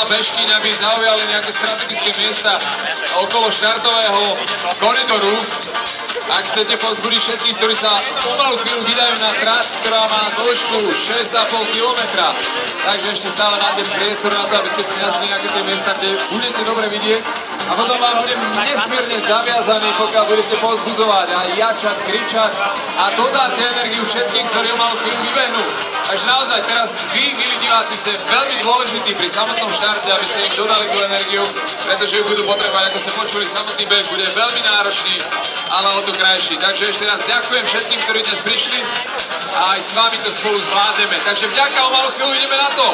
Peštín, aby zaujali nejaké strategické miesta okolo štartového koridoru. Ak chcete pozbudiť všetkých, ktorí sa pomalu chvíľu vydajú na trať, ktorá má dĺžku 6,5 km. Takže ešte stále máte priestor na to, aby ste si našli nejaké tie miesta, kde budete dobre vidieť. A potom vám budem nesmierne zaviazaný, pokiaľ budete pozbudzovať a jačať, kričať a dodáte energiu všetkým, ktorí o malú chvíľu vybehnú. Takže naozaj teraz vy, milí diváci, ste veľmi dôležití pri samotnom štarte, aby ste im dodali tú energiu, pretože ju budú potrebovať, ako ste počuli, samotný beh bude veľmi náročný, ale o to krajší. Takže ešte raz ďakujem všetkým, ktorí dnes prišli a aj s vami to spolu zvládneme. Takže vďaka, o malú chvíľu ideme na to.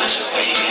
Let's just wait.